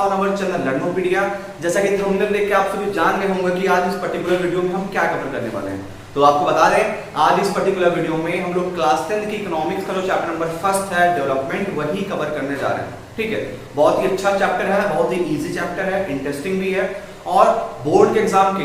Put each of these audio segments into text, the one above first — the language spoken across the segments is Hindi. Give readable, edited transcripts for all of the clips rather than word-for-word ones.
On our channel लर्नोपीडिया। जैसा कि थंबनेल देख के आप सभी जान गए होंगे कि आज इस पर्टिकुलर वीडियो में हम क्या कवर करने वाले हैं। तो आपको बता दें, आज इस पर्टिकुलर वीडियो में हम लोग क्लास 10 की इकोनॉमिक्स का जो चैप्टर नंबर फर्स्ट है डेवलपमेंट, वही कवर करने जा रहे हैं। ठीक है, बहुत ही अच्छा चैप्टर है, बहुत ही इजी चैप्टर है, इंटरेस्टिंग भी है और बोर्ड एग्जाम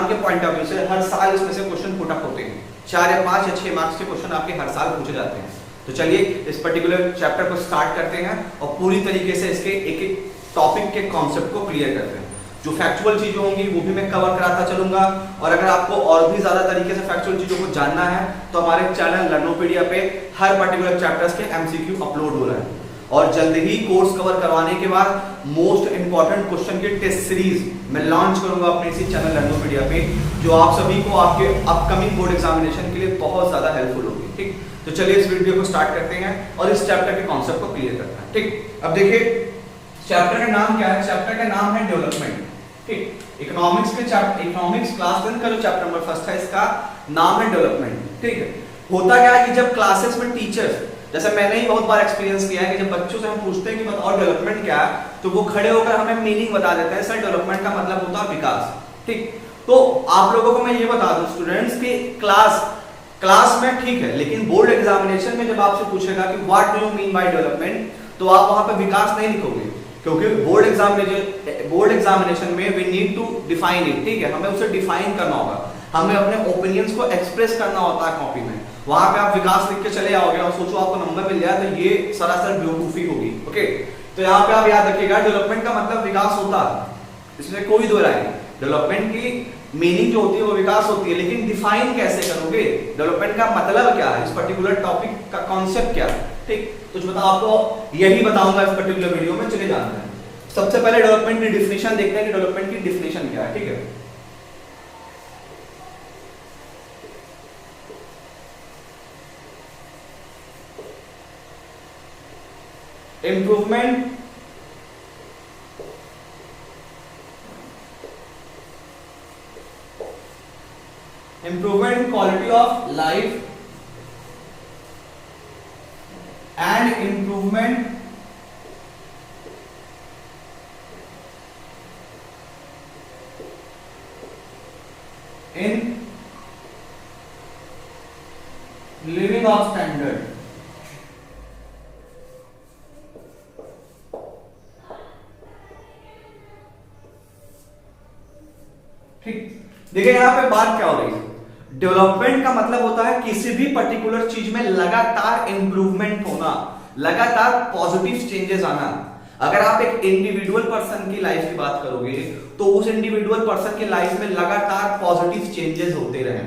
के पॉइंट ऑफ व्यू से हर साल इसमें से क्वेश्चन पुट अप होते हैं। 4 या 5 या 6 मार्क्स के क्वेश्चन आपके हर साल पूछे जाते हैं। तो चलिए इस पर्टिकुलर चैप्टर को स्टार्ट करते हैं और पूरी तरीके से इसके एक एक टॉपिक के कॉन्सेप्ट को क्लियर करते हैं। जो फैक्चुअल चीजें होंगी वो भी मैं कवर कराता चलूंगा और अगर आपको और भी ज्यादा तरीके से फैक्चुअल चीजों को जानना है तो हमारे चैनल लर्नोपीडिया पे हर पर्टिकुलर चैप्टर्स के एमसीक्यू अपलोड हो रहे हैं और जल्द ही कोर्स कवर करवाने के बाद मोस्ट इंपॉर्टेंट क्वेश्चन की टेस्ट सीरीज मैं लॉन्च करूंगा अपने इसी चैनल लर्नोपीडिया पे, जो आप सभी को आपके अपकमिंग बोर्ड एग्जामिनेशन के लिए बहुत ज्यादा हेल्पफुल होगी। ठीक, तो चलिए इस वीडियो को स्टार्ट करते हैं और इस चैप्टर के कॉन्सेप्ट को क्लियर करते हैं। ठीक, अब देखिए चैप्टर का नाम क्या है। चैप्टर का नाम है डेवलपमेंट। ठीक, इकोनॉमिक्स क्लास 10 का जो चैप्टर नंबर फर्स्ट है इसका नाम है डेवलपमेंट। ठीक है, होता क्या है कि जब क्लासेस में टीचर्स, जैसे मैंने ही बहुत बार एक्सपीरियंस किया है कि जब बच्चों से हम पूछते हैं कि बताओ डेवलपमेंट क्या है, तो वो खड़े होकर हमें मीनिंग बता देते हैं, सर डेवलपमेंट का मतलब होता है विकास। ठीक, तो आप लोगों को मैं ये बता दूं स्टूडेंट्स की क्लास में ठीक है, लेकिन बोर्ड एग्जामिनेशन में जब आपसे पूछेगा कि what do you mean by development, तो आप वहां पे विकास नहीं लिखोगे, क्योंकि बोर्ड एग्जामिनेशन में we need to define it. ठीक है, हमें उसे डिफाइन करना होगा, हमें अपने ओपिनियंस को एक्सप्रेस करना होता है कॉपी में। वहां पे आप विकास लिख के चले आओगे और सोचो आपको नंबर मिल जाए, तो ये सरासर बेवकूफी होगी। ओके, तो यहाँ पे आप याद रखिएगा डेवलपमेंट का मतलब विकास होता है, इसमें कोई दो राय नहीं। डेवलपमेंट की मीनिंग जो होती है वो विकास होती है, लेकिन डिफाइन कैसे करोगे, डेवलपमेंट का मतलब क्या है, इस पर्टिकुलर टॉपिक का कॉन्सेप्ट क्या है। ठीक, तो जो आपको यही बताऊंगा इस पर्टिकुलर वीडियो में। चलिए जानते हैं। सबसे पहले डेवलपमेंट की डिफिनेशन देखते हैं कि डेवलपमेंट की डिफिनेशन क्या है। ठीक है, improvement in quality of life and improvement in living of standard। ठीक, देखिए यहां पे बात क्या हो रही है। डेवलपमेंट का मतलब होता है किसी भी पर्टिकुलर चीज में लगातार इंप्रूवमेंट होना, लगातार पॉजिटिव चेंजेस आना। अगर आप एक इंडिविजुअल पर्सन की लाइफ की बात करोगे तो उस इंडिविजुअल पर्सन की लाइफ में लगातार पॉजिटिव चेंजेस होते रहे।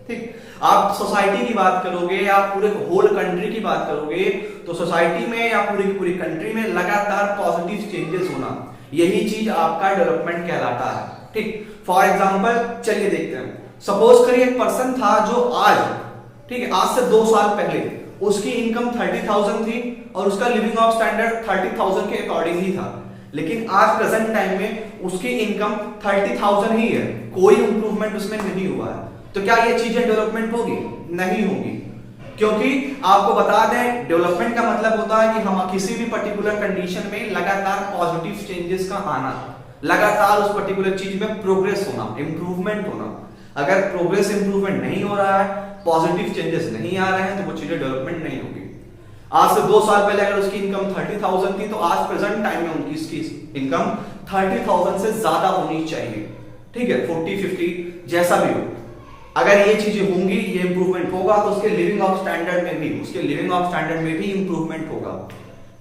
ठीक, आप सोसाइटी की बात करोगे या पूरे होल कंट्री की बात करोगे तो सोसाइटी में या पूरी कंट्री में लगातार पॉजिटिव चेंजेस होना, यही चीज आपका डेवलपमेंट कहलाता है। ठीक, फॉर एग्जाम्पल चलिए देखते हैं। सपोज करिए एक पर्सन था जो आज, ठीक है, आज से 2 साल पहले उसकी इनकम 30,000 थी और उसका लिविंग ऑफ स्टैंडर्ड 30,000 के अकॉर्डिंग ही था, लेकिन आज प्रेजेंट टाइम में उसकी इनकम 30,000 ही है, कोई इंप्रूवमेंट उसमें नहीं हुआ है। तो क्या ये चीजें डेवलपमेंट होगी? नहीं होगी, क्योंकि आपको बता दें डेवलपमेंट का मतलब होता है कि हम किसी भी पर्टिकुलर कंडीशन में लगातार पॉजिटिव चेंजेस का आना, लगातार उस पर्टिकुलर चीज में प्रोग्रेस होना, इंप्रूवमेंट होना। अगर प्रोग्रेस इंप्रूवमेंट नहीं हो रहा है, पॉजिटिव चेंजेस नहीं आ रहे हैं, तो वो चीजें डेवलपमेंट नहीं होगी। आज से 2 साल पहले अगर उसकी इनकम 30,000 थी तो आज प्रेजेंट टाइम में उनकी इसकी इनकम 30,000 से ज्यादा होनी चाहिए। ठीक है, 40, 50 जैसा भी हो, अगर ये चीजें होंगी, ये इंप्रूवमेंट होगा, तो उसके लिविंग ऑफ स्टैंडर्ड में भी इंप्रूवमेंट होगा।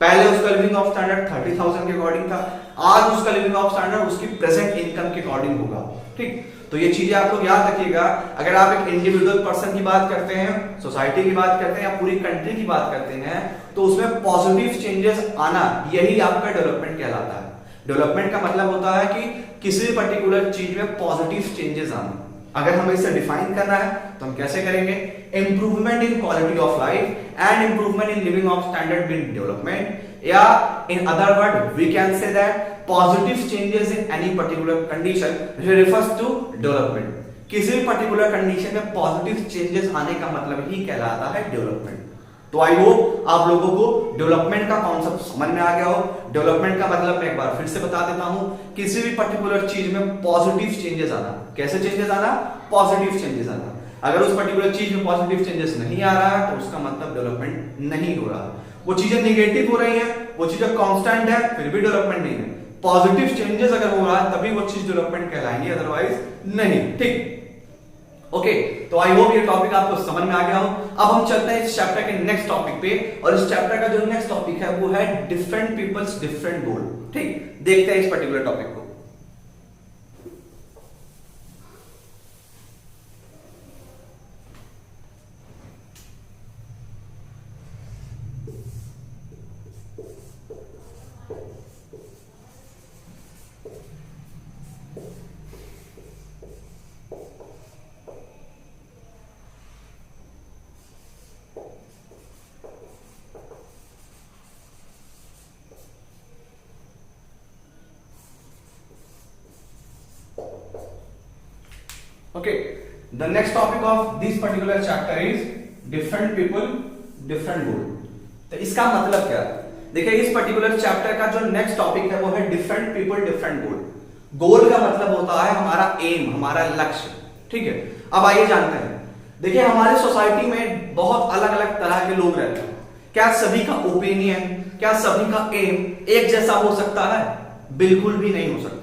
पहले उसका लिविंग ऑफ स्टैंडर्ड 30,000 के अकॉर्डिंग था, आज उसका लिविंग ऑफ स्टैंडर्ड उसकी प्रेजेंट इनकम के अकॉर्डिंग होगा। ठीक, तो ये चीजें आप लोग याद रखिएगा। अगर आप एक इंडिविजुअल पर्सन की बात करते हैं, सोसाइटी की बात करते हैं या पूरी कंट्री की बात करते हैं, तो उसमें पॉजिटिव चेंजेस आना, यही आपका डेवलपमेंट कहलाता है। डेवलपमेंट का मतलब होता है कि किसी भी पर्टिकुलर चीज में पॉजिटिव चेंजेस आना। अगर हमें इसे डिफाइन करना है तो हम कैसे करेंगे? Improvement in quality of life and improvement in living of standard in development, या in other word we can say that positive changes in any particular condition refers to development. किसी भी पर्टिकुलर कंडीशन में पॉजिटिव चेंजेस आने का मतलब ही कहलाता है डेवलपमेंट। तो आई होप आप लोगों को डेवलपमेंट का कॉन्सेप्ट समझ में आ गया हो। डेवलपमेंट का मतलब मैं एक बार फिर से बता देता हूं, किसी भी पर्टिकुलर चीज में पॉजिटिव चेंजेस आना। कैसे चेंजेस आना? पॉजिटिव चेंजेस आना। अगर उस पर्टिकुलर चीज में पॉजिटिव चेंजेस नहीं आ रहा है तो उसका मतलब डेवलपमेंट नहीं हो रहा। वो चीजें निगेटिव हो रही हैं, वो चीजें कांस्टेंट है, फिर भी डेवलपमेंट नहीं है। पॉजिटिव चेंजेस अगर हो रहा है तभी वो चीज डेवलपमेंट कहलाएंगी, अदरवाइज नहीं। ठीक, ओके। तो आई होप ये टॉपिक आपको समझ में आ गया हो। अब हम चलते हैं इस चैप्टर के नेक्स्ट टॉपिक पे, और इस चैप्टर का जो नेक्स्ट टॉपिक है वो है डिफरेंट पीपल्स डिफरेंट गोल। ठीक, देखते हैं इस पर्टिकुलर टॉपिक को। Okay, the next topic of this particular chapter is different people, different goal. तो इसका मतलब क्या है? देखिए, इस पर्टिकुलर चैप्टर का जो नेक्स्ट टॉपिक है वो है डिफरेंट पीपल डिफरेंट गोल। गोल का मतलब होता है हमारा एम, हमारा लक्ष्य। ठीक है, अब आइए जानते हैं। देखिए, हमारे सोसाइटी में बहुत अलग अलग तरह के लोग रहते हैं। क्या सभी का ओपिनियन, क्या सभी का एम एक जैसा हो सकता है? बिल्कुल भी नहीं हो सकता।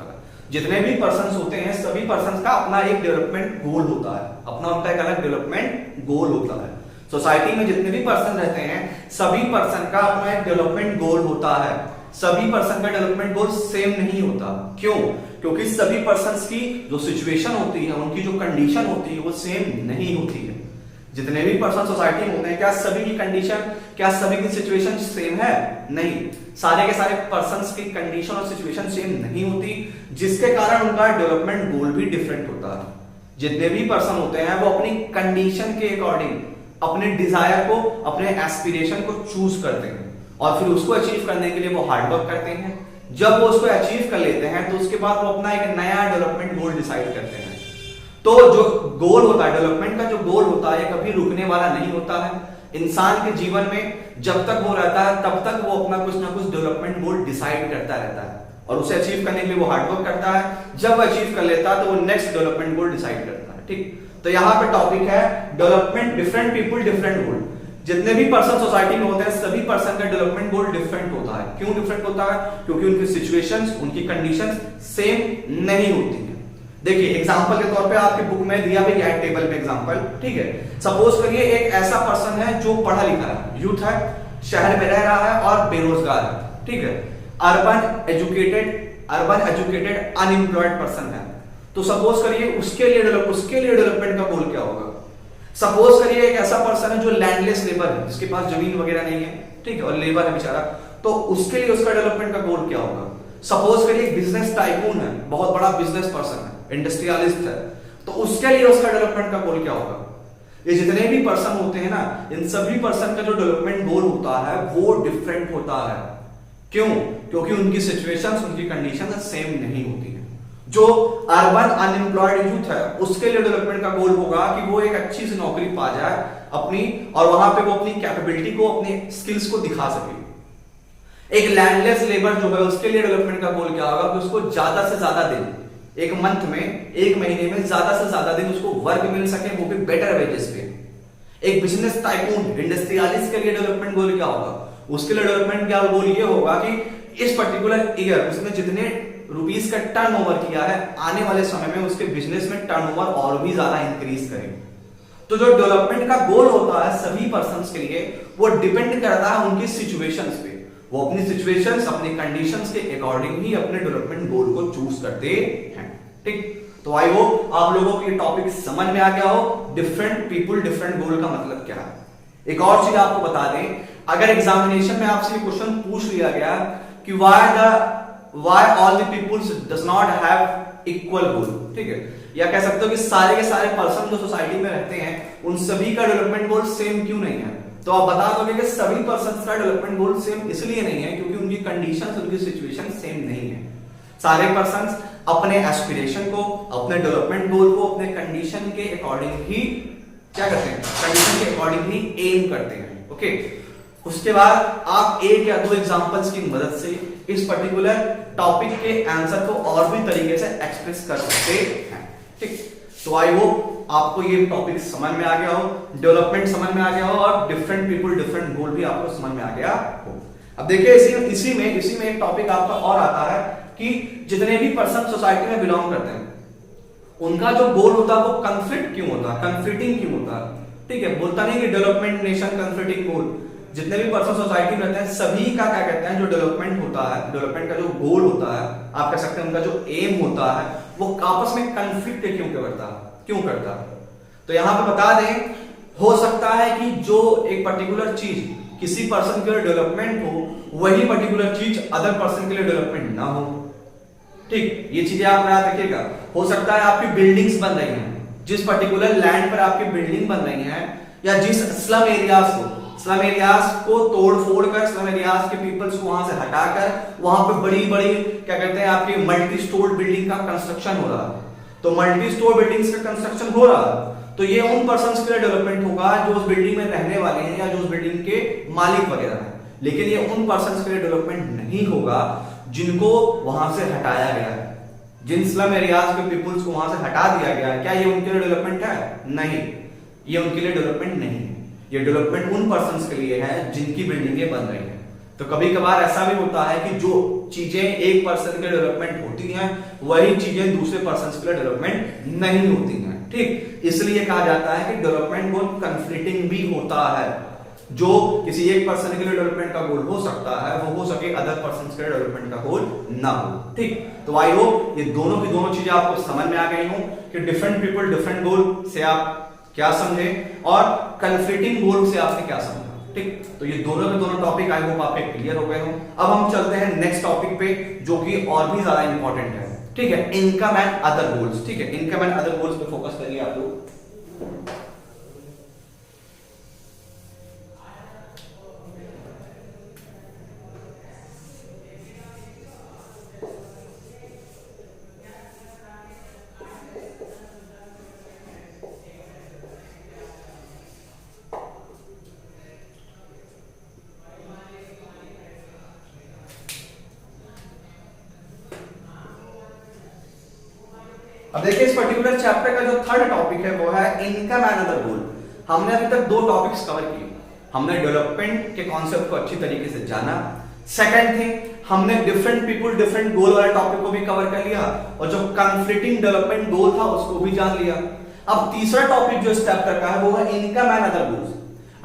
जितने भी पर्सन्स होते हैं सभी पर्सन्स का अपना एक डेवलपमेंट गोल होता है, अपना उनका एक अलग डेवलपमेंट गोल होता है। सोसाइटी में जितने भी पर्सन रहते हैं सभी पर्सन का अपना एक डेवलपमेंट गोल होता है। सभी पर्सन का डेवलपमेंट गोल सेम नहीं होता। क्यों? क्योंकि सभी पर्सन्स की जो सिचुएशन होती है, उनकी जो कंडीशन होती है वो सेम नहीं होती है। जितने भी पर्सन सोसाइटी में होते हैं क्या सभी की कंडीशन, क्या सभी की सिचुएशन सेम है? नहीं, सारे के सारे पर्सन्स की कंडीशन और सिचुएशन सेम नहीं होती, जिसके कारण उनका डेवलपमेंट गोल भी डिफरेंट होता है। जितने भी पर्सन होते हैं वो अपनी कंडीशन के अकॉर्डिंग अपने डिजायर को, अपने एस्पिरेशन को चूज करते हैं और फिर उसको अचीव करने के लिए वो हार्डवर्क करते हैं। जब वो उसको अचीव कर लेते हैं तो उसके बाद वो अपना एक नया डेवलपमेंट गोल डिसाइड करते हैं। तो जो गोल होता है, डेवलपमेंट का जो गोल होता है, कभी रुकने वाला नहीं होता है। इंसान के जीवन में जब तक वो रहता है तब तक वो अपना कुछ ना कुछ डेवलपमेंट गोल डिसाइड करता रहता है और उसे अचीव करने के लिए वो हार्डवर्क करता है। जब अचीव कर लेता है तो वो नेक्स्ट डेवलपमेंट गोल डिसाइड करता है। ठीक, तो यहाँ पे टॉपिक है डेवलपमेंट, डिफरेंट पीपल डिफरेंट गोल। जितने भी पर्सन सोसाइटी में होते हैं सभी पर्सन का डेवलपमेंट गोल डिफरेंट होता है। क्यों डिफरेंट होता है? क्योंकि उनकी सिचुएशंस, उनकी कंडीशंस सेम नहीं होती है। देखिए, एग्जांपल के तौर पे आपकी बुक में दिया भी है टेबल पे एग्जांपल। ठीक है, सपोज करिए एक ऐसा पर्सन है जो पढ़ा लिखा है, यूथ है, शहर में रह रहा है और बेरोजगार है। ठीक है, अर्बन एजुकेटेड अनएम्प्लॉयड पर्सन है। तो सपोज करिए उसके लिए डेवलपमेंट का गोल क्या होगा? सपोज करिए एक ऐसा पर्सन है जो लैंडलेस लेबर है, जिसके पास जमीन वगैरह नहीं है। ठीक है, और लेबर है बेचारा, तो उसके लिए उसका डेवलपमेंट का गोल क्या होगा? सपोज करिए एक बिजनेस टाइकून है, बहुत बड़ा बिजनेस पर्सन है, इंडस्ट्रियलिस्ट है, तो उसके लिए उसका डेवलपमेंट का गोल क्या होगा? ये जितने भी पर्सन होते हैं ना, इन सभी पर्सन का जो डेवलपमेंट गोल होता है वो डिफरेंट होता है। क्यों? क्योंकि उनकी सिचुएशंस, उनकी कंडीशन सेम नहीं होती है। जो अर्बन अनएम्प्लॉयड यूथ है उसके लिए डेवलपमेंट का गोल होगा कि वो एक अच्छी सी नौकरी पा जाए अपनी, और वहां पे वो अपनी कैपेबिलिटी को, अपनी स्किल्स को दिखा सके। एक लैंडलेस लेबर जो है उसके लिए डेवलपमेंट का गोल क्या होगा कि उसको ज्यादा से ज्यादा दिन, एक मंथ में, एक महीने में ज्यादा से ज्यादा दिन उसको वर्क मिल सके, वो भी बेटर वेजेस पे। एक बिजनेस टाइकून, इंडस्ट्रियलिस्ट के लिए डेवलपमेंट गोल क्या होगा? उसके लिए डेवलपमेंट क्या गोल ये होगा कि इस पर्टिकुलर ईयर उसने जितने रुपीस का टर्नओवर किया है, आने वाले समय में उसके बिजनेस में टर्नओवर और भी ज्यादा इंक्रीज करे। तो जो डेवलपमेंट का गोल होता है सभी पर्सन्स के लिए, वो डिपेंड करता है उनकी सिचुएशंस पे। वो अपनी सिचुएशंस, अपनी कंडीशंस के अकॉर्डिंग ही अपने डेवलपमेंट गोल को चूज करते हैं। ठीक, तो आई होप आप लोगों को ये टॉपिक समझ में आ गया हो। डिफरेंट पीपल डिफरेंट गोल का मतलब क्या है। एक और चीज आपको बता दें, अगर एग्जामिनेशन में आपसे क्वेश्चन पूछ लिया गया कि why all the people does not have equal goal, ठीक है, या कह सकते हो कि सारे के सारे पर्सन जो सोसाइटी में रहते हैं उन सभी का डेवलपमेंट गोल सेम क्यों नहीं है? तो आप बता दोगे कि सभी पर्सन का डेवलपमेंट गोल सेम इसलिए नहीं है क्योंकि उनकी कंडीशंस, उनकी सिचुएशन सेम नहीं है। सारे पर्सन अपने एस्पिरेशन को, अपने डेवलपमेंट गोल को अपने कंडीशन के अकॉर्डिंग ही क्या करते हैं? कंडीशन के अकॉर्डिंग ही एम करते हैं। ओके, उसके बाद आप एक या दो एग्जांपल्स की मदद से इस पर्टिकुलर टॉपिक के आंसर को और भी तरीके से एक्सप्रेस कर सकते हैं। ठीक, तो आई होप आपको ये टॉपिक समझ में आ गया हो, डेवलपमेंट समझ में आ गया हो और डिफरेंट पीपल डिफरेंट गोल भी आपको समझ में आ गया हो। अब देखिए इसी में एक टॉपिक आपका और आता है कि जितने भी पर्सन सोसाइटी में बिलोंग करते हैं उनका जो गोल होता है वो कन्फ्लिक्ट क्यों होता है, कन्फ्लिक्टिंग क्यों होता है। ठीक है, बोलता नहीं कि डेवलपमेंट नेशन कन्फ्लिक्टिंग गोल, जितने भी पर्सन सोसाइटी में रहते हैं सभी का क्या कहते हैं, जो डेवलपमेंट होता है, डेवलपमेंट का जो गोल होता है, आप कह सकते हैं उनका जो एम होता है वो आपस में कन्फ्लिक्ट क्यों करता है। तो यहां पे बता दें, हो सकता है कि जो एक पर्टिकुलर चीज किसी पर्सन के लिए डेवलपमेंट हो वही पर्टिकुलर चीज अदर पर्सन के लिए डेवलपमेंट ना हो। ठीक, ये चीजें आप याद रखिएगा। हो सकता है आपकी बिल्डिंग्स बन रही हैं, जिस पर्टिकुलर लैंड पर आपकी बिल्डिंग बन रही है या जिस स्लम एरियाज को तोड़ फोड़ कर, स्लम एरियाज के पीपल्स को वहां से हटाकर वहां पे बड़ी बड़ी क्या कहते हैं आपकी मल्टी स्टोर बिल्डिंग का कंस्ट्रक्शन हो रहा है। तो मल्टी स्टोर बिल्डिंग्स का कंस्ट्रक्शन हो रहा है तो ये उन पर्सन्स के लिए डेवलपमेंट होगा जो उस बिल्डिंग में रहने वाले हैं या जो उस बिल्डिंग के मालिक वगैरह हैं। लेकिन ये उन पर्सन्स के लिए डेवलपमेंट नहीं होगा जिनको वहां से हटाया गया है, जिन स्लम एरियाज के पीपल्स को वहां से हटा दिया गया है। क्या ये उनके लिए डेवलपमेंट है? नहीं, ये उनके लिए डेवलपमेंट नहीं है। ये डेवलपमेंट उन पर्सन्स के लिए है जिनकी बिल्डिंगें बन रही हैं। तो कभी कभार ऐसा भी होता है कि जो चीजें एक पर्सन के डेवलपमेंट होती हैं वही चीजें दूसरे पर्सन के लिए डेवलपमेंट नहीं होती हैं। ठीक, इसलिए कहा जाता है कि डेवलपमेंट गोल कन्फ्लिक्टिंग भी होता है। जो किसी एक पर्सन के लिए डेवलपमेंट का गोल हो सकता है वो हो सके अदर पर्सन के लिए डेवलपमेंट का गोल ना हो। ठीक, तो आई होप ये दोनों की दोनों चीजें आपको समझ में आ गई हो कि डिफरेंट पीपल डिफरेंट गोल से आप क्या समझे और कन्फ्लिक्टिंग गोल से आपने क्या समझा। ठीक, तो ये दोनों के दोनों टॉपिक आई होप आपके क्लियर हो गए हो। अब हम चलते हैं नेक्स्ट टॉपिक पे जो कि और भी ज्यादा इंपॉर्टेंट है। ठीक है, इनकम एंड अदर गोल्स। ठीक है, इनकम एंड अदर गोल्स पे फोकस करिए आप लोग। अब देखिए इस पर्टिकुलर चैप्टर का जो थर्ड टॉपिक है वो है इनकम एंड अदर गोल। हमने अभी तक दो टॉपिक्स कवर किए। हमने डेवलपमेंट के कॉन्सेप्ट को अच्छी तरीके से जाना। सेकंड थिंग, हमने डिफरेंट पीपल डिफरेंट गोल वाले टॉपिक को भी कवर कर लिया और जो कन्फ्लिक्टिंग डेवलपमेंट गोल था उसको भी जान लिया। अब तीसरा टॉपिक जो इस चैप्टर का है वो है इनकम एंड अदर गोल्स।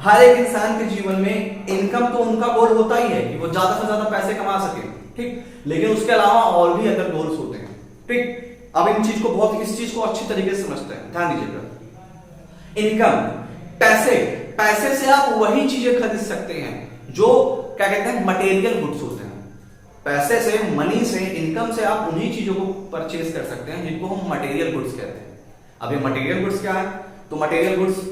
हर एक इंसान के जीवन में इनकम तो उनका गोल होता ही है कि वो ज्यादा से ज्यादा पैसे कमा सके। ठीक, लेकिन उसके अलावा और भी अदर गोल्स होते हैं। ठीक, अब इस चीज को अच्छी तरीके से समझते हैं, ध्यान दीजिएगा। इनकम, पैसे से आप वही चीजें खरीद सकते हैं जो क्या कहते हैं मटेरियल गुड्स होते हैं। पैसे से, मनी से, इनकम से आप उन्हीं चीजों को परचेज कर सकते हैं जिनको हम मटेरियल गुड्स कहते हैं। अब ये मटेरियल गुड्स क्या है? तो material goods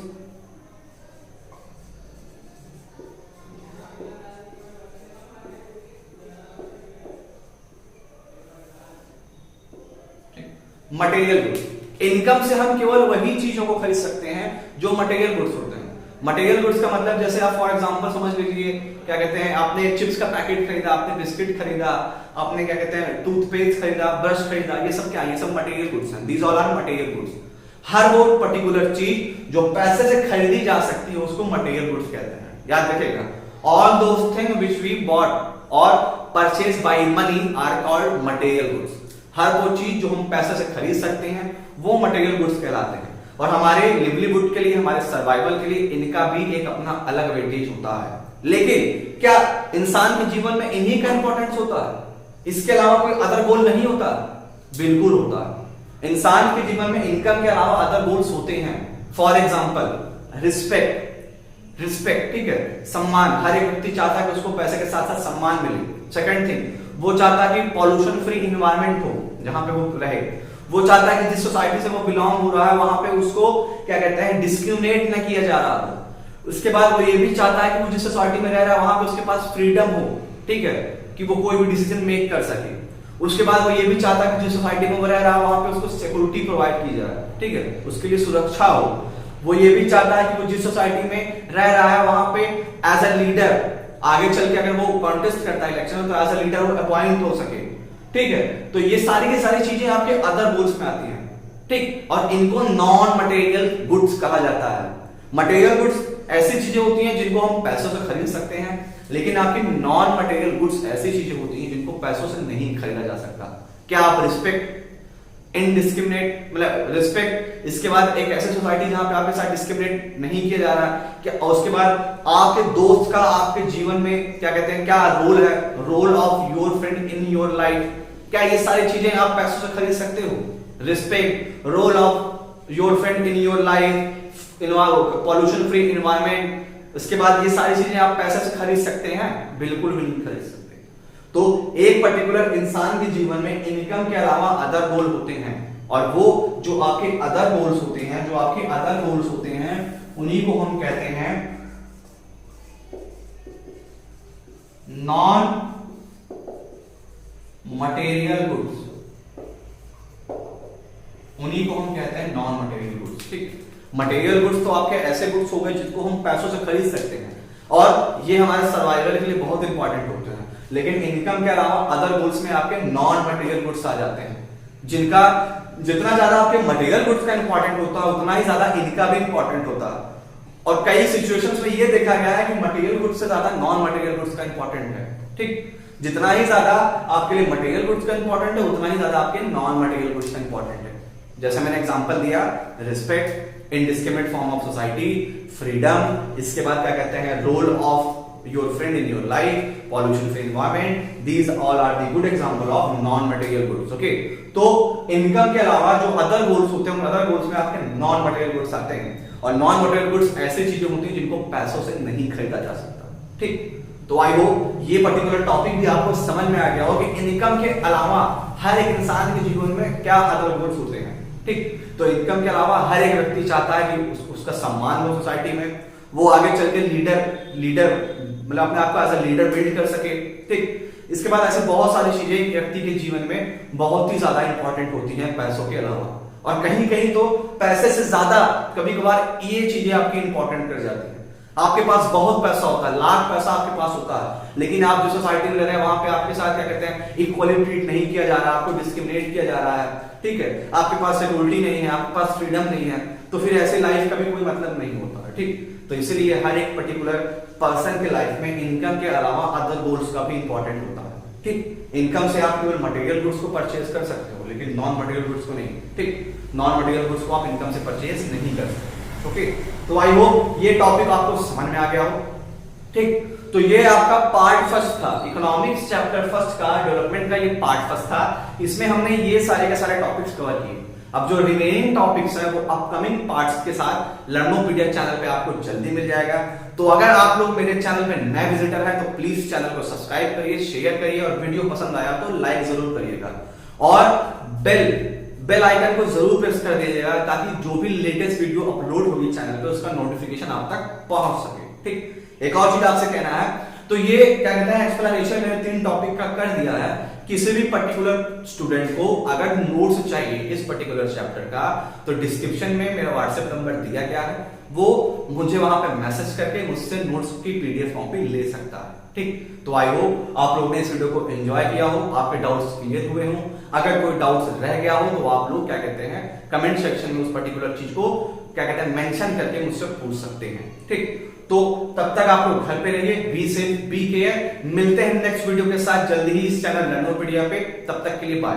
material goods, income से हम केवल वही चीजों को खरीद सकते हैं जो मटेरियल गुड्स होते हैं। मटेरियल गुड्स का मतलब जैसे आप फॉर एग्जांपल समझ लीजिए, क्या कहते हैं आपने चिप्स का पैकेट खरीदा, आपने बिस्किट खरीदा, आपने क्या कहते हैं टूथपेस्ट खरीदा, ब्रश खरीदा, ये सब क्या है? ये सब मटेरियल गुड्स हैं। These all are material goods. हर वो पर्टिकुलर चीज जो पैसे से खरीदी जा सकती है उसको मटेरियल गुड्स कहते हैं। याद रखिएगा, all those things which we bought और purchase by money are called material goods. हर वो चीज जो हम पैसे से खरीद सकते हैं वो मटेरियल गुड्स कहलाते हैं। और हमारे लिवलीहुड के लिए, हमारे सर्वाइवल के लिए इनका भी एक अपना अलग वेटेज होता है। लेकिन क्या इंसान के जीवन में इन्हीं का इंपॉर्टेंस होता है? इसके अलावा कोई अदर गोल नहीं होता? बिल्कुल होता है। इंसान के जीवन में इनकम के अलावा अदर गोल्स होते हैं। फॉर एग्जाम्पल रिस्पेक्ट, ठीक है, सम्मान। हर एक व्यक्ति चाहता है कि उसको पैसे के साथ साथ सम्मान मिले। सेकंड थिंग, वो चाहता है कि पॉल्यूशन फ्री इन्वायरमेंट हो जहां पे वो रहे। वो चाहता है कि जिस सोसाइटी से वो बिलोंग हो रहा है वहां पे उसको क्या कहते हैं डिस्क्रिमिनेट ना किया जा रहा हो। उसके बाद वो ये भी चाहता है कि वो जिस सोसाइटी में रह रहा है वहां पे उसके पास फ्रीडम हो, ठीक है, कि वो कोई भी डिसीजन मेक कर सके। उसके बाद वो ये भी चाहता है कि जिस सोसाइटी में वो रह रहा है वहां पे उसको सिक्योरिटी प्रोवाइड की जाए, ठीक है, उसके लिए सुरक्षा हो। वो ये भी चाहता है कि वो जिस सोसाइटी में रह रहा है वहां पे एज अ लीडर आगे चल के अगर वो कॉन्टेस्ट करता है इलेक्शन में तो एज अ लीडर वो अपॉइंट हो सके। ठीक है, तो ये सारी की सारी चीजें आपके अदर गोल्स में आती हैं। ठीक, और इनको नॉन मटेरियल गुड्स कहा जाता है। मटेरियल गुड्स ऐसी चीजें होती हैं जिनको हम पैसों से खरीद सकते हैं, लेकिन आपकी नॉन मटेरियल गुड्स ऐसी चीजें होती हैं जिनको पैसों से नहीं खरीदा जा सकता। क्या आप रिस्पेक्ट, इनडिस्क्रिमिनेट मतलब रिस्पेक्ट, इसके बाद एक ऐसी सोसाइटी जहां पे आपके साथ डिस्क्रिमिनेट नहीं किया जा रहा है क्या, और उसके बाद आपके दोस्त का आपके जीवन में क्या कहते हैं, क्या रोल है, role of your friend in your life, क्या ये सारी चीजें आप पैसों से खरीद सकते हो? Respect, role of your friend in your life, pollution free environment, उसके बाद ये सारी चीजें आप पैसे से खरीद सकते हैं? बिल्कुल भी नहीं खरीद सकते। तो एक पर्टिकुलर इंसान के जीवन में इनकम के अलावा अदर गोल होते हैं, और वो जो आपके अदर गोल्स होते हैं, जो आपके अदर गोल्स होते हैं, उन्हीं को हम कहते हैं नॉन मटेरियल गुड्स। उन्हीं को हम कहते हैं नॉन मटेरियल गुड्स। ठीक, मटेरियल गुड्स तो आपके ऐसे गुड्स हो गए जिनको हम पैसों से खरीद सकते हैं और ये हमारे सर्वाइवल के लिए बहुत इंपॉर्टेंट होते हैं, लेकिन इनकम के अलावा अदर गुड्स में आपके नॉन मटेरियल गुड्स आ जाते हैं, जिनका जितना ज्यादा आपके मटेरियल गुड्स का इंपॉर्टेंट होता है उतना ही ज्यादा इनका भी इंपॉर्टेंट होता है। और कई सिचुएशंस में ये देखा गया है कि मटेरियल गुड्स से ज्यादा नॉन मटेरियल गुड्स का इंपॉर्टेंट है। ठीक, जितना ही ज्यादा आपके लिए मटेरियल गुड्स का इंपॉर्टेंट है उतना ही ज्यादा आपके नॉन मटेरियल गुड्स का इंपॉर्टेंट है। जैसे मैंने एग्जांपल दिया, respect, indiscriminate form of society, freedom, इसके बाद क्या कहते हैं, role of your friend in your life, pollution free environment, these all are the good example of non material goods. Okay, तो इनकम के अलावा जो अदर गोल्स होते हैं उन अदर गोल्स में आपके नॉन मटेरियल गुड्स आते हैं, और नॉन मटेरियल गुड्स ऐसी चीजें होती हैं जिनको पैसों से नहीं खरीदा जा सकता। ठीक, तो आई होप ये पर्टिकुलर टॉपिक भी आपको समझ में आ गया हो कि इनकम के अलावा हर एक इंसान के जीवन में क्या अदर गोल्स होते हैं। ठीक, तो इनकम के अलावा हर एक व्यक्ति चाहता है कि उसका सम्मान हो सोसाइटी में, वो आगे चल के लीडर मतलब अपने आप को एज अ लीडर बिल्ड कर सके। ठीक, इसके बाद ऐसे बहुत सारी चीजें व्यक्ति के जीवन में बहुत ही ज्यादा इंपॉर्टेंट होती हैं पैसों के अलावा, और कहीं कहीं तो पैसे से ज्यादा कभी कभार ये चीजें आपकी इंपॉर्टेंट कर जाती हैं। आपके पास बहुत पैसा होता है, लाख पैसा आपके पास होता है, लेकिन आप जो सोसाइटी में रह रहे हैं वहां पे आपके साथ क्या कहते हैं, इक्वली ट्रीट नहीं किया जा रहा, आपको डिस्क्रिमिनेट किया जा रहा है। ठीक है, आपके पास सिक्योरिटी नहीं है, आपके पास फ्रीडम नहीं है, तो फिर ऐसे लाइफ का भी कोई मतलब नहीं होता है। ठीक, तो इसीलिए हर एक पर्टिकुलर पर्सन के लाइफ में इनकम के अलावा अदर गोल्स का भी इंपॉर्टेंट होता है। ठीक, इनकम से आप केवल मटेरियल गुड्स को परचेज कर सकते हो, लेकिन नॉन मटेरियल गुड्स को नहीं। ठीक, नॉन मटेरियल गुड्स को आप इनकम से परचेज नहीं कर सकते। ओके, तो आई होप ये टॉपिक आपको समझ में आ गया हो। ठीक, तो ये आपका पार्ट फर्स्ट था, इकोनॉमिक्स चैप्टर फर्स्ट का डेवलपमेंट का ये पार्ट फर्स्ट था। इसमें हमने ये सारे के सारे टॉपिक्स कवर किए। अब जो रिमेनिंग टॉपिक्स हैं वो अपकमिंग पार्ट्स के साथ लर्नोपीडिया चैनल पे आपको जल्दी मिल जाएगा। तो अगर आप लोग मेरे चैनल पे नए विजिटर हैं तो प्लीज चैनल को सब्सक्राइब करिए, शेयर करिए, और वीडियो पसंद आया तो लाइक जरूर करिएगा, और बेल आइकन को जरूर प्रेस कर दीजिएगा ताकि जो भी लेटेस्ट वीडियो अपलोड होगी चैनल पे उसका नोटिफिकेशन आप तक पहुंच सके। ठीक, एक और चीज आपसे कहना है, तो ये क्या कहते हैं, एक्सप्लेनेशन मैंने 3 टॉपिक का कर दिया है। किसी भी पर्टिकुलर स्टूडेंट को अगर नोट्स चाहिए इस पर्टिकुलर चैप्टर का, तो डिस्क्रिप्शन में मेरा व्हाट्सएप नंबर दिया गया है, वो मुझे वहां पे मैसेज करके मुझसे नोट्स की पीडीएफ कॉपी ले सकता है। ठीक, तो आई होप आप लोगों ने इस वीडियो को एंजॉय किया हो, आपके डाउट्स क्लियर हुए हों। अगर कोई डाउट्स रह गया हो तो आप लोग क्या कहते हैं, कमेंट सेक्शन में उस पर्टिकुलर चीज को क्या कहते हैं मेंशन करके मुझसे पूछ सकते हैं। ठीक, तो तब तक आप लोग घर पे रहिए, बी सेफ, बी केयर। मिलते हैं नेक्स्ट वीडियो के साथ जल्दी ही इस चैनल लर्नोपीडिया पे। तब तक के लिए बाय।